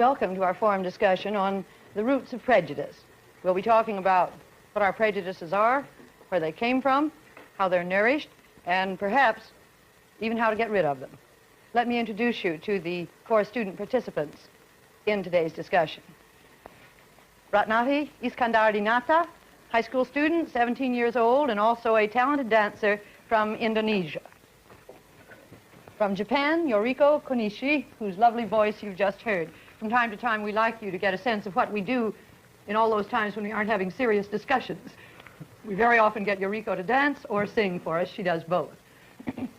Welcome to our forum discussion on the roots of prejudice. We'll be talking about what our prejudices are, where they came from, how they're nourished, and perhaps even how to get rid of them. Let me introduce you to the 4 student participants in today's discussion. Ratnati Iskandardinata, high school student, 17 years old, and also a talented dancer from Indonesia. From Japan, Yoriko Konishi, whose lovely voice you've just heard. From time to time, we like you to get a sense of what we do in all those times when we aren't having serious discussions. We very often get Yoriko to dance or sing for us. She does both.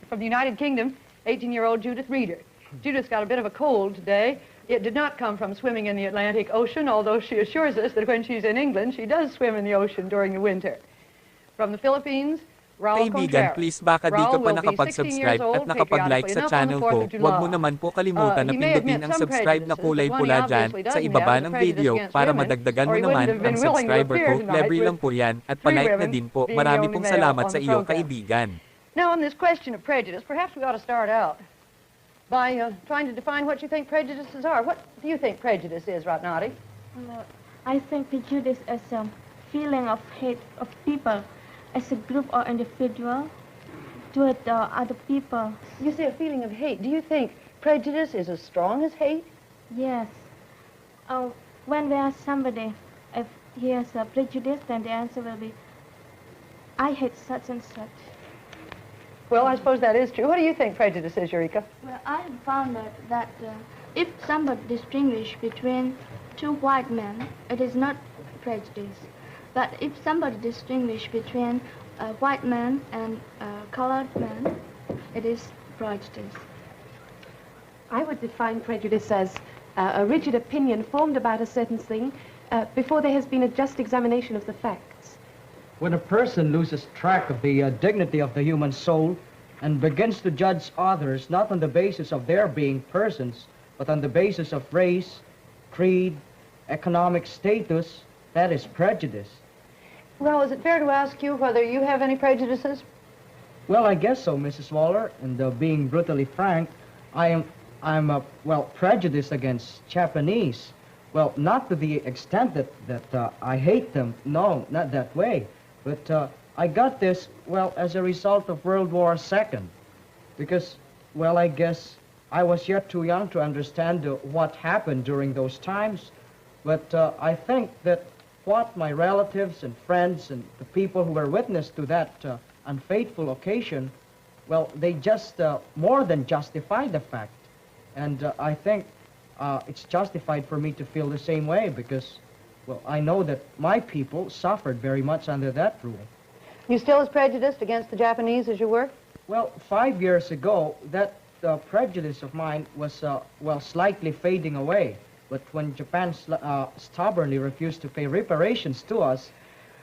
From the United Kingdom, 18-year-old Judith Reeder. Judith's got a bit of a cold today. It did not come from swimming in the Atlantic Ocean, although she assures us that when she's in England, she does swim in the ocean during the winter. From the Philippines, Kaibigan, please baka di ka pa nakapag-subscribe at nakapag-like sa channel ko, huwag mo naman po kalimutan na pindutin ang subscribe na kulay pula dyan sa ibaba ng video para madagdagan mo naman ang subscriber ko. Libre lang po yan at palike na din po. Marami pong salamat sa iyo, kaibigan. Now on this question of prejudice, perhaps we ought to start out by trying to define what you think prejudices are. What do you think prejudice is, Ratnati? I think prejudice is a feeling of hate of people as a group or individual toward other people. You say a feeling of hate. Do you think prejudice is as strong as hate? Yes. When we ask somebody if he has a prejudice, then the answer will be, I hate such and such. Well, I suppose that is true. What do you think prejudice is, Eureka? Well, I have found that if somebody distinguishes between 2 white men, it is not prejudice. But if somebody distinguishes between a white man and a colored man, it is prejudice. I would define prejudice as a rigid opinion formed about a certain thing before there has been a just examination of the facts. When a person loses track of the dignity of the human soul and begins to judge others not on the basis of their being persons, but on the basis of race, creed, economic status, that is prejudice. Well, is it fair to ask you whether you have any prejudices? Well, I guess so, Mrs. Waller. And being brutally frank, I'm prejudiced against Japanese. Well, not to the extent that I hate them. No, not that way. But I got this, well, as a result of World War II. Because, well, I guess I was yet too young to understand what happened during those times. But I think that what my relatives and friends and the people who were witness to that unfaithful occasion, well, they just more than justify the fact. And I think it's justified for me to feel the same way because, well, I know that my people suffered very much under that rule. You still as prejudiced against the Japanese as you were? Well, 5 years ago, that prejudice of mine was, well, slightly fading away. But when Japan stubbornly refused to pay reparations to us,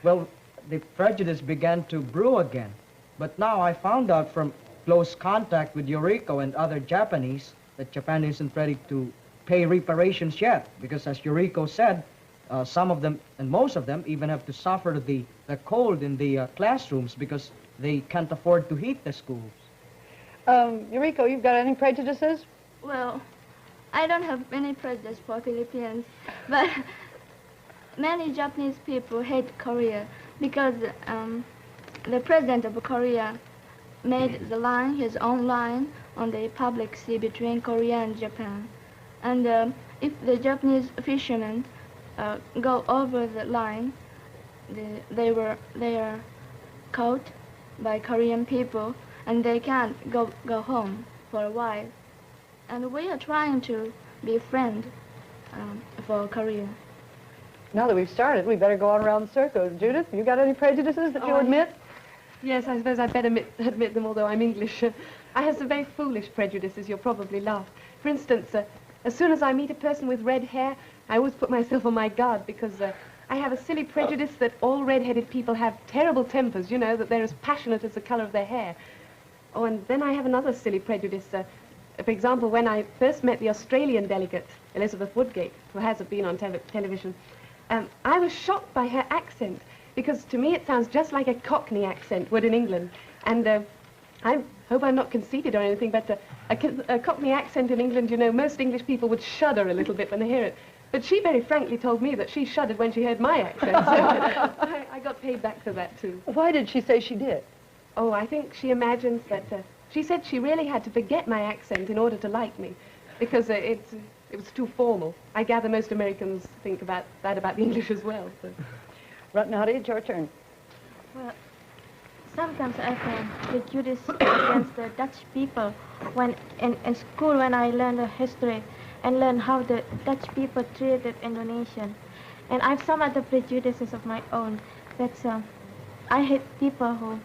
well, the prejudice began to brew again. But now I found out from close contact with Yoriko and other Japanese that Japan isn't ready to pay reparations yet, because as Yoriko said, some of them, and most of them, even have to suffer the cold in the classrooms because they can't afford to heat the schools. Yoriko, you've got any prejudices? Well, I don't have any prejudice for Philippines, but many Japanese people hate Korea because the president of Korea made the line, his own line, on the public sea between Korea and Japan. And if the Japanese fishermen go over the line, they are caught by Korean people, and they can't go home for a while. And we are trying to be friends for Korea. Now that we've started, we better go on around the circle. Judith, you got any prejudices that you admit? Yes, I suppose I'd better admit them, although I'm English. I have some very foolish prejudices, you'll probably laugh. For instance, as soon as I meet a person with red hair, I always put myself on my guard because I have a silly prejudice that all red-headed people have terrible tempers, you know, that they're as passionate as the color of their hair. Oh, and then I have another silly prejudice. For example, when I first met the Australian delegate, Elizabeth Woodgate, who hasn't been on television, I was shocked by her accent, because to me it sounds just like a Cockney accent would in England. And hope I'm not conceited or anything, but a Cockney accent in England, you know, most English people would shudder a little bit when they hear it. But she very frankly told me that she shuddered when she heard my accent. So I got paid back for that, too. Why did she say she did? Oh, I think she imagines that... she said she really had to forget my accent in order to like me, because it was too formal. I gather most Americans think about that about the English as well. So. Ratnati, it's your turn. Well, sometimes I feel prejudice against the Dutch people when in school when I learn the history and learn how the Dutch people treated Indonesian. And I have some other prejudices of my own. That's I hate people who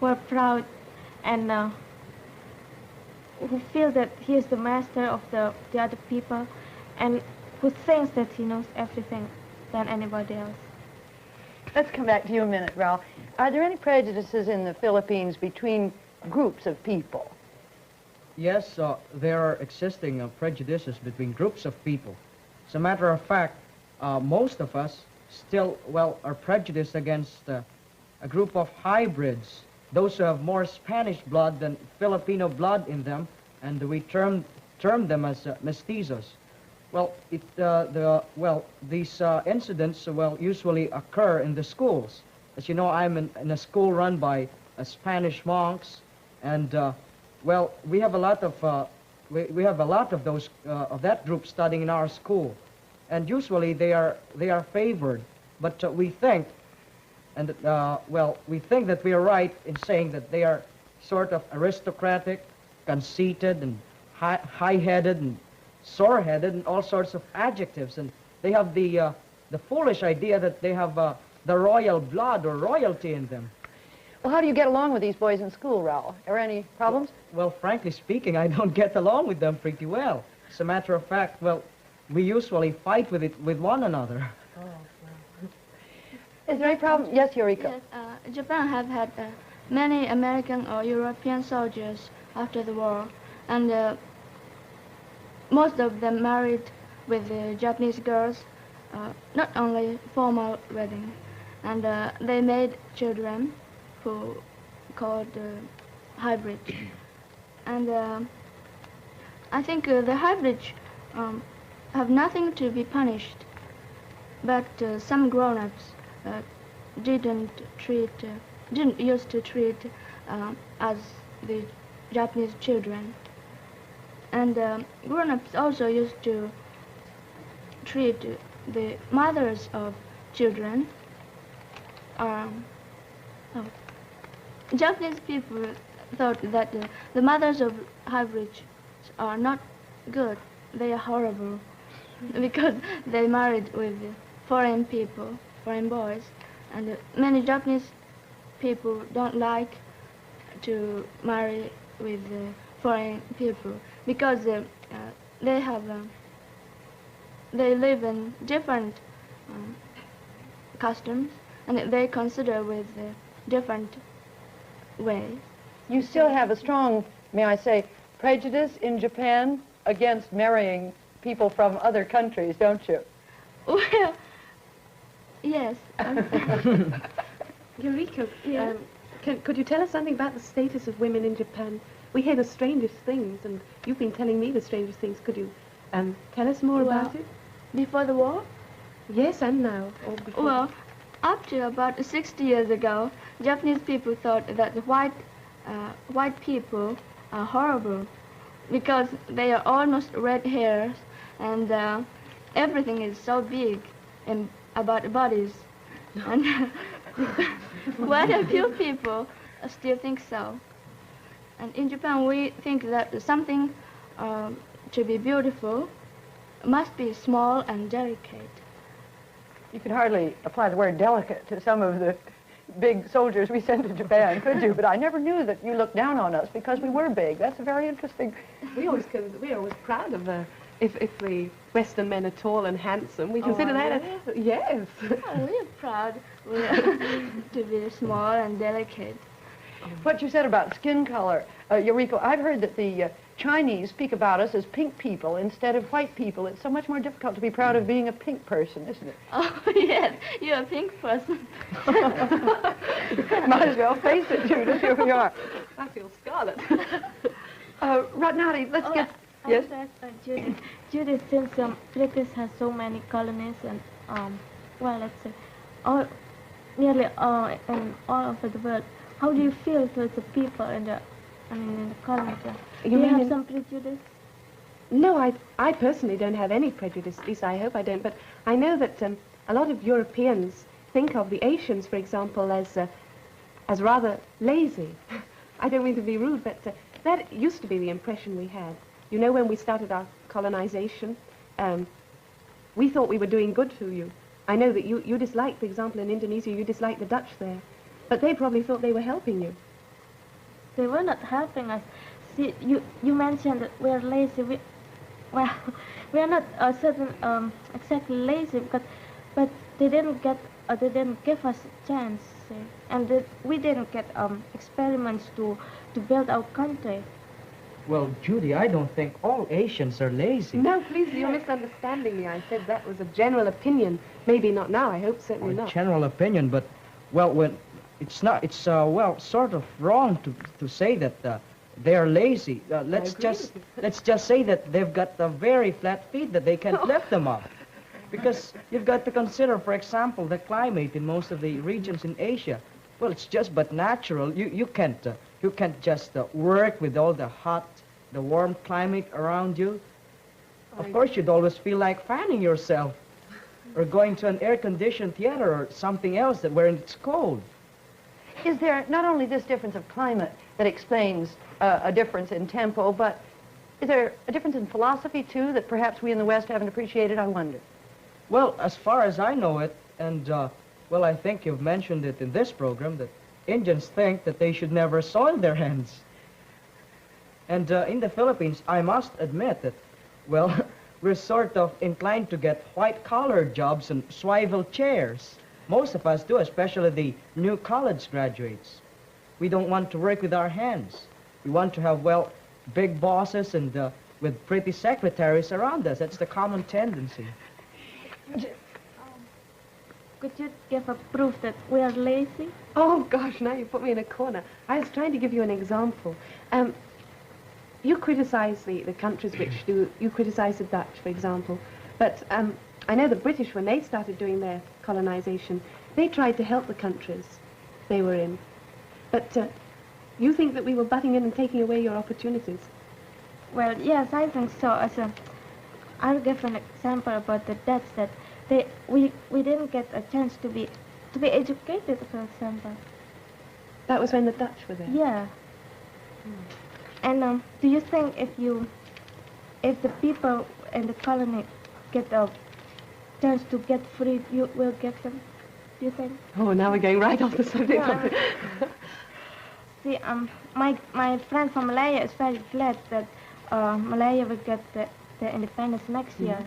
are proud and who feel that he is the master of the other people and who thinks that he knows everything than anybody else. Let's come back to you a minute, Raul. Are there any prejudices in the Philippines between groups of people? Yes, there are existing prejudices between groups of people. As a matter of fact, most of us still, well, are prejudiced against a group of hybrids, those who have more Spanish blood than Filipino blood in them, and we term them as mestizos. Well, these incidents, usually occur in the schools. As you know, I'm in a school run by Spanish monks, and we have a lot of we have a lot of those of that group studying in our school, and usually they are favored. But we think, and we think that we are right in saying that they are sort of aristocratic, conceited, and high-headed, and sore-headed, and all sorts of adjectives, and they have the foolish idea that they have the royal blood or royalty in them. Well, how do you get along with these boys in school, Raul? Are there any problems? Well, frankly speaking, I don't get along with them pretty well. As a matter of fact, we usually fight with one another. Oh, wow. Is there any problem? Yes, Yoriko. Yes, Japan have had many American or European soldiers after the war, and most of them married with Japanese girls, not only formal wedding, and they made children who called hybrids. And I think the hybrids have nothing to be punished, but some grown-ups didn't used to treat as the Japanese children. And grown-ups also used to treat the mothers of children. Japanese people thought that the mothers of hybrids are not good. They are horrible because they married with foreign people, foreign boys, and many Japanese people don't like to marry with foreign people because they live in different customs, and they consider with different ways. You still have a strong, may I say, prejudice in Japan against marrying people from other countries, don't you? Well, yes. Yoriko, Yeah. Could you tell us something about the status of women in Japan? We hear the strangest things, and you've been telling me the strangest things. Could you tell us more about it? Before the war? Yes, and now. Or before. Well, up to about 60 years ago, Japanese people thought that the white people are horrible because they are almost red hairs, and everything is so big about bodies. And quite a few people still think so. And in Japan, we think that something to be beautiful must be small and delicate. You could hardly apply the word delicate to some of the big soldiers we sent to Japan, could you? But I never knew that you looked down on us because we were big. That's very interesting. We're always proud of if the Western men are tall and handsome. We consider that yes. Oh, we are proud to be small and delicate. What you said about skin color, Yoriko, I've heard that the Chinese speak about us as pink people instead of white people. It's so much more difficult to be proud of being a pink person, isn't it? Oh, yes, you're a pink person. Might as well face it, Judith. Here we are. I feel scarlet. Ratnati, let's get... Yes? Judith. Judith, since British has so many colonies and, well, let's say, nearly all over the world, how do you feel towards the people in the colonies? Do you have some prejudice? No, I personally don't have any prejudice, at least I hope I don't, but I know that a lot of Europeans think of the Asians, for example, as rather lazy. I don't mean to be rude, but that used to be the impression we had. You know, when we started our colonization, we thought we were doing good to you. I know that you disliked, for example, in Indonesia, you disliked the Dutch there, but they probably thought they were helping you. They were not helping us. See, you mentioned that we're lazy. Well, we are not exactly lazy, but they didn't give us a chance, and we didn't get experiments to build our country. Well, Judy, I don't think all Asians are lazy. No, please, you're misunderstanding me. I said that was a general opinion. Maybe not now. I hope certainly not. General opinion, but well, when it's not, it's well, sort of wrong to say that they are lazy. Let's just say that they've got very flat feet that they can't lift them up. Because you've got to consider, for example, the climate in most of the regions in Asia. Well, it's just but natural. You can't just work with all the warm climate around you. Of course, you'd always feel like fanning yourself, or going to an air-conditioned theater or something else where it's cold. Is there not only this difference of climate that explains a difference in tempo, but is there a difference in philosophy, too, that perhaps we in the West haven't appreciated, I wonder? Well, as far as I know it, and, well, I think you've mentioned it in this program, that Indians think that they should never soil their hands. And in the Philippines, I must admit that, well, we're sort of inclined to get white-collar jobs and swivel chairs. Most of us do, especially the new college graduates. We don't want to work with our hands. We want to have, well, big bosses and with pretty secretaries around us. That's the common tendency. Could you give a proof that we are lazy? Oh, gosh, now you put me in a corner. I was trying to give you an example. You criticize the countries which do, you criticize the Dutch, for example, but I know the British, when they started doing their colonization, they tried to help the countries they were in. But you think that we were butting in and taking away your opportunities? Well, yes, I think so. I'll give an example about the Dutch, that we didn't get a chance to be educated, for example. That was when the Dutch were there? Yeah. And do you think if the people in the colony get a chance to get free, you will give them? Do you think? Oh, now we're going right off the subject. See, my friend from Malaya is very glad that Malaya will get the independence next year.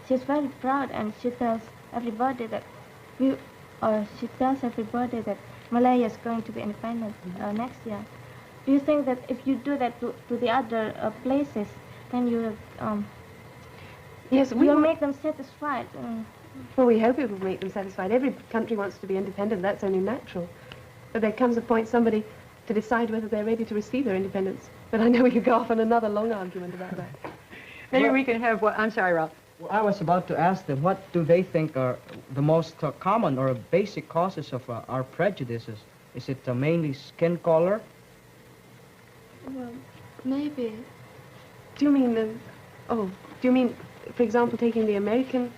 She's very proud, and she tells everybody that Malaya is going to be independent next year. Do you think that if you do that to the other places, then you will yes, you'll make them satisfied? Well, we hope it will make them satisfied. Every country wants to be independent. That's only natural. But there comes a point somebody to decide whether they're ready to receive their independence. But I know we could go off on another long argument about that. Maybe we can have what... I'm sorry, Ralph. Well, I was about to ask them, what do they think are the most common or basic causes of our prejudices? Is it mainly skin color? Well, maybe. Do you mean for example, taking the American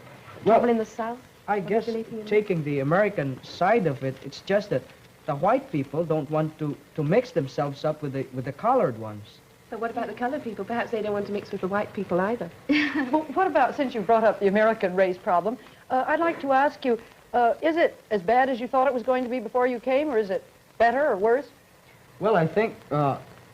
trouble in the South? I guess taking the American side of it, it's just that the white people don't want to mix themselves up with the colored ones. But what about the colored people? Perhaps they don't want to mix with the white people either. Well, what about, since you brought up the American race problem, I'd like to ask you, is it as bad as you thought it was going to be before you came, or is it better or worse? Well, I think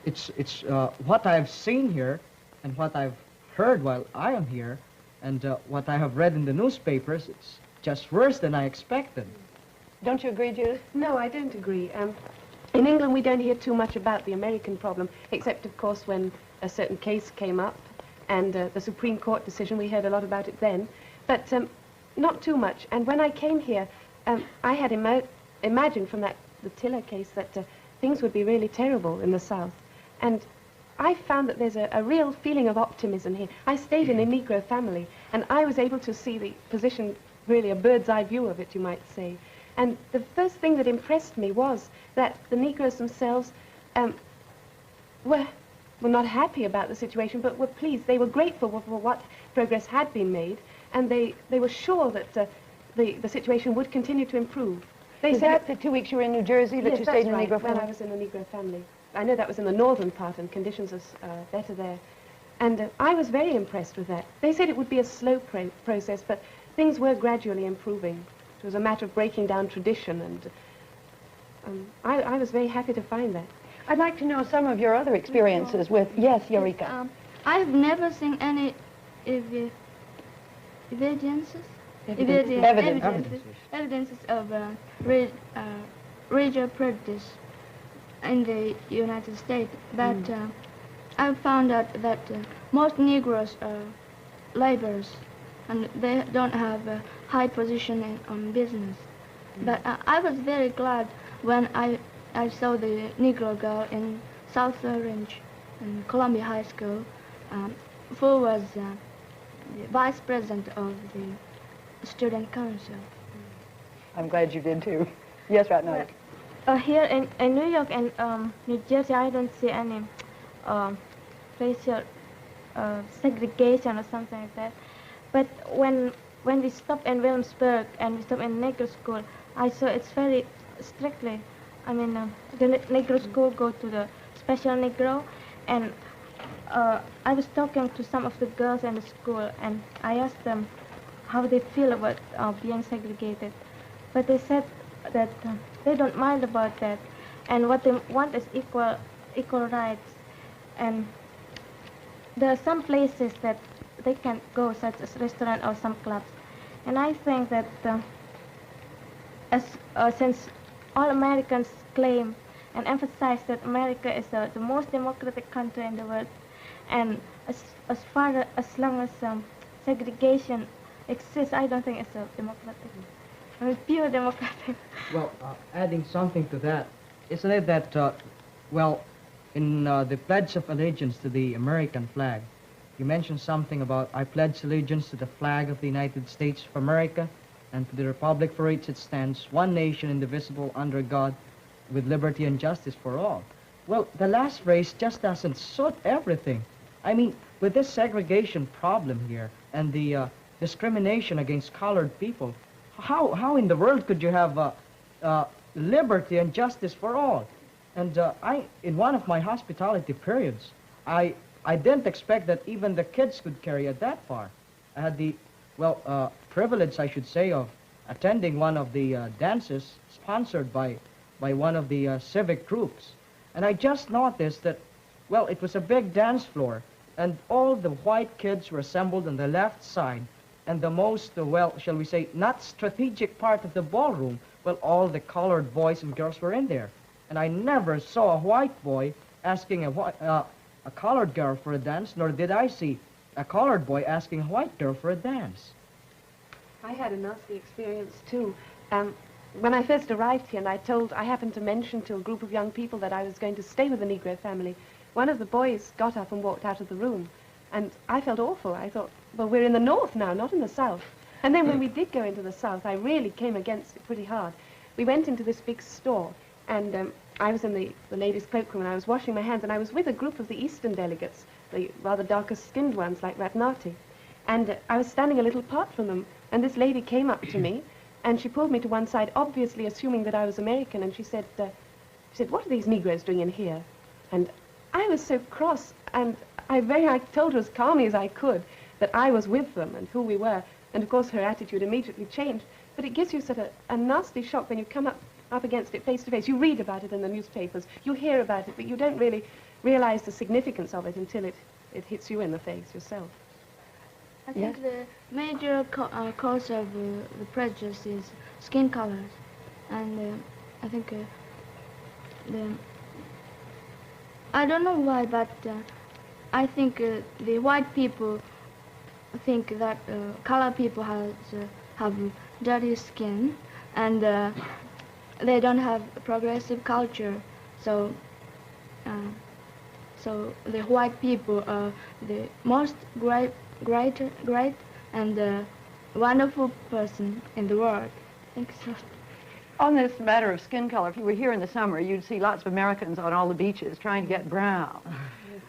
it's what I've seen here and what I've heard while I am here and what I have read in the newspapers, it's just worse than I expected. Don't you agree, Judith? No, I don't agree. In England, we don't hear too much about the American problem, except, of course, when a certain case came up and the Supreme Court decision, we heard a lot about it then, but not too much. And when I came here, I had imagined from the Tiller case that things would be really terrible in the South. And I found that there's a real feeling of optimism here. I stayed in a Negro family, and I was able to see the position, really a bird's eye view of it, you might say. And the first thing that impressed me was that the Negroes themselves were not happy about the situation, but were pleased. They were grateful for what progress had been made, and they were sure that the situation would continue to improve. Is that the 2 weeks you were in New Jersey that yes, you stayed in a Negro when family? I was in a Negro family. I know that was in the northern part, and conditions are better there. And I was very impressed with that. They said it would be a slow process, but things were gradually improving. It was a matter of breaking down tradition, and I was very happy to find that. I'd like to know some of your other experiences with, yes, Eureka. I've never seen any evidences of racial prejudice in the United States, but I found out that most Negroes are laborers, and they don't have a high position on business. But I was very glad when I saw the Negro girl in South Orange, in Columbia High School, who was the vice president of the student council. I'm glad you did too. Yes, Ratnati. Here in New York and New Jersey, I don't see any racial segregation or something like that. But when we stop in Williamsburg and we stop in Negro school, I saw it's very strictly. I mean, the Negro school go to the special Negro, and I was talking to some of the girls in the school, and I asked them how they feel about being segregated. But they said that they don't mind about that, and what they want is equal rights. And there are some places that they can go, such as restaurant or some clubs. And I think that since all Americans claim and emphasize that America is the most democratic country in the world, and as long as segregation exists, I don't think it's a democratic. I mean, pure democratic. Well, adding something to that, isn't it that, well, in the Pledge of Allegiance to the American flag, you mentioned something about, I pledge allegiance to the flag of the United States of America and to the republic for which it stands, one nation indivisible under God, with liberty and justice for all. Well, the last phrase just doesn't suit everything. I mean, with this segregation problem here and the discrimination against colored people, how in the world could you have liberty and justice for all? And in one of my hospitality periods, I didn't expect that even the kids could carry it that far. I had the, well, privilege, I should say, of attending one of the dances sponsored by one of the civic groups. And I just noticed that, well, it was a big dance floor, and all the white kids were assembled on the left side, and the most, well, shall we say, not strategic part of the ballroom, well, all the colored boys and girls were in there. And I never saw a white boy asking a colored girl for a dance, nor did I see a colored boy asking a white girl for a dance. I had a nasty experience too. When I first arrived here, and I happened to mention to a group of young people that I was going to stay with a Negro family, one of the boys got up and walked out of the room. And I felt awful. I thought, well, we're in the north now, not in the south. And then when we did go into the south, I really came against it pretty hard. We went into this big store, and I was in the ladies' cloakroom, and I was washing my hands, and I was with a group of the eastern delegates, the rather darker-skinned ones like Ratnati. And I was standing a little apart from them, and this lady came up to me, and she pulled me to one side, obviously assuming that I was American, and she said, what are these Negroes doing in here? And I was so cross, and I told her as calmly as I could that I was with them and who we were, and of course her attitude immediately changed. But it gives you such a nasty shock when you come up against it face to face. You read about it in the newspapers, you hear about it, but you don't really realize the significance of it until it hits you in the face yourself. I think the major cause of the prejudice is skin colors, and I think I don't know why, but I think the white people think that colored people have dirty skin, and they don't have progressive culture, So, so the white people are the most great and wonderful person in the world. I think so. On this matter of skin color, if you were here in the summer, you'd see lots of Americans on all the beaches trying to get brown.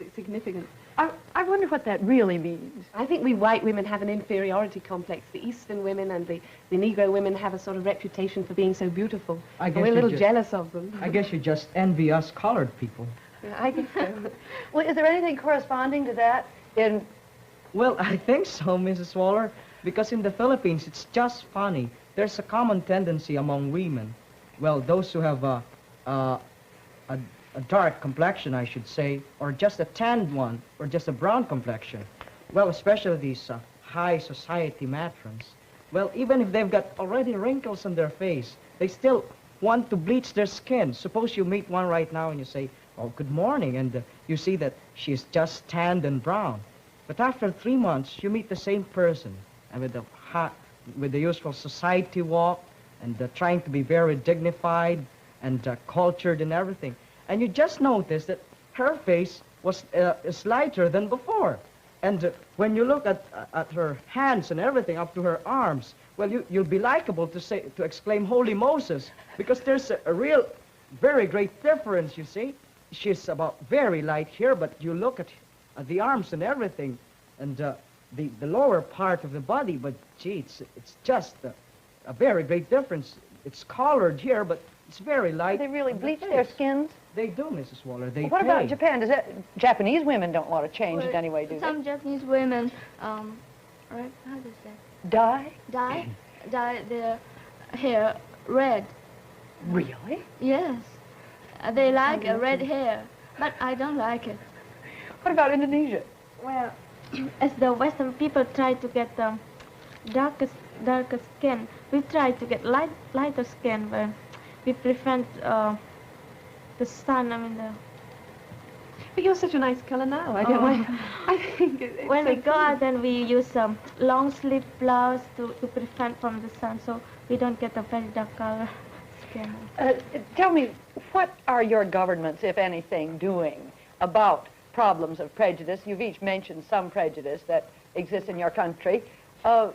It's significant. I wonder what that really means. I think we white women have an inferiority complex. The Eastern women and the Negro women have a sort of reputation for being so beautiful. We're a little jealous of them. I guess you just envy us colored people. Yeah, I guess so. Well, is there anything corresponding to that in... Well, I think so, Mrs. Waller, because in the Philippines, it's just funny. There's a common tendency among women, well, those who have a dark complexion, I should say, or just a tanned one, or just a brown complexion. Well, especially these high society matrons. Well, even if they've got already wrinkles on their face, they still want to bleach their skin. Suppose you meet one right now and you say, oh, good morning, and you see that she's just tanned and brown. But after 3 months, you meet the same person, and with the usual society walk, and trying to be very dignified and cultured and everything. And you just notice that her face was is lighter than before. And when you look at her hands and everything up to her arms, well, you'll be likable to exclaim, Holy Moses, because there's a real, very great difference, you see. She's about very light here, but you look at the arms and everything, and the lower part of the body, but gee, it's just a very great difference. It's colored here, but it's very light. Do they really bleach their skins? They do, Mrs. Waller. They What about Japan? Japanese women don't want to change it anyway, do they? Some Japanese women, right, how do you say? Dye their hair red. Really? Yes. They like a red hair, but I don't like it. What about Indonesia? Well, as the Western people try to get darker skin, we try to get lighter skin, where we prevent the sun. I mean, But you're such a nice color now. I don't mind. I think when we go out, then we use long sleeve blouse to prevent from the sun, so we don't get a very dark color skin. Tell me, what are your governments, if anything, doing about problems of prejudice? You've each mentioned some prejudice that exists in your country. What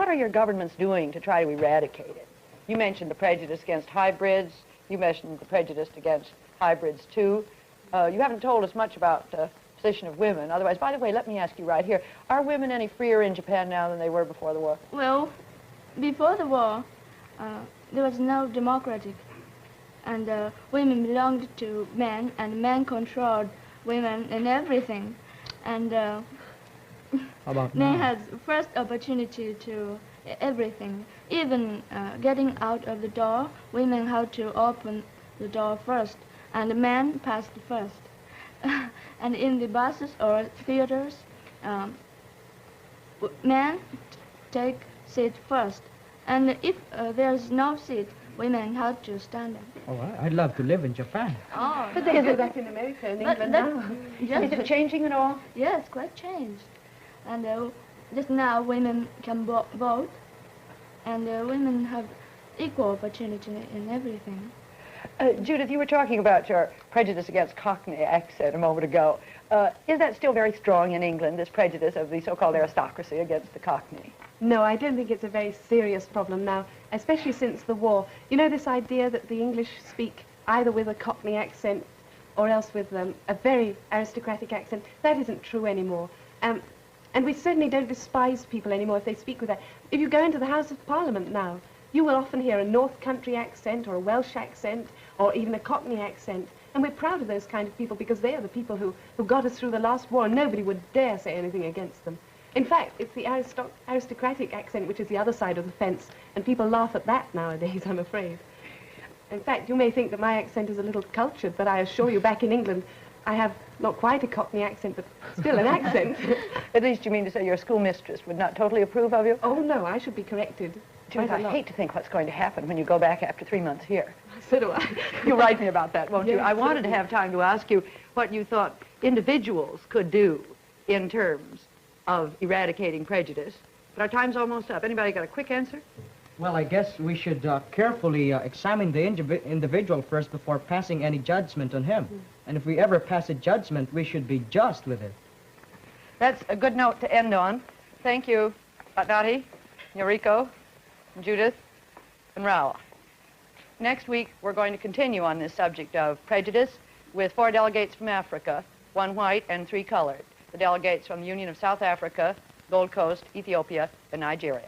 are your governments doing to try to eradicate it? You mentioned the prejudice against hybrids. You mentioned the prejudice against hybrids, too. You haven't told us much about the position of women. Otherwise, by the way, let me ask you right here, are women any freer in Japan now than they were before the war? Well, before the war, there was no democratic, and women belonged to men, and men controlled women in everything. And men had first opportunity to everything. Even getting out of the door, women had to open the door first, and the men passed first. And in the buses or theaters, men take seat first. And if there's no seat, women have to stand up. Oh, I'd love to live in Japan. Oh, but they do that in America and England now. Is it changing at all? Yes, quite changed. And just now women can vote, and women have equal opportunity in everything. Judith, you were talking about your prejudice against Cockney accent a moment ago. Is that still very strong in England, this prejudice of the so-called aristocracy against the Cockney? No, I don't think it's a very serious problem now, especially since the war. You know, this idea that the English speak either with a Cockney accent or else with a very aristocratic accent, that isn't true anymore. And we certainly don't despise people anymore if they speak with that. If you go into the House of Parliament now, you will often hear a North Country accent or a Welsh accent or even a Cockney accent. And we're proud of those kind of people because they are the people who got us through the last war, and nobody would dare say anything against them. In fact, it's the aristocratic accent which is the other side of the fence, and people laugh at that nowadays, I'm afraid. In fact, you may think that my accent is a little cultured, but I assure you back in England, I have not quite a Cockney accent, but still an accent. At least you mean to say your schoolmistress would not totally approve of you? Oh, no, I should be corrected. Judith, I hate to think what's going to happen when you go back after 3 months here. So do I. You'll write me about that, won't you? Yes, I wanted to have time to ask you what you thought individuals could do in terms of eradicating prejudice. But our time's almost up. Anybody got a quick answer? Well, I guess we should carefully examine the individual first before passing any judgment on him. And if we ever pass a judgment, we should be just with it. That's a good note to end on. Thank you, Atnati, Yoriko, Judith, and Raul. Next week, we're going to continue on this subject of prejudice with 4 delegates from Africa, 1 white and 3 colored. The delegates from the Union of South Africa, Gold Coast, Ethiopia, and Nigeria.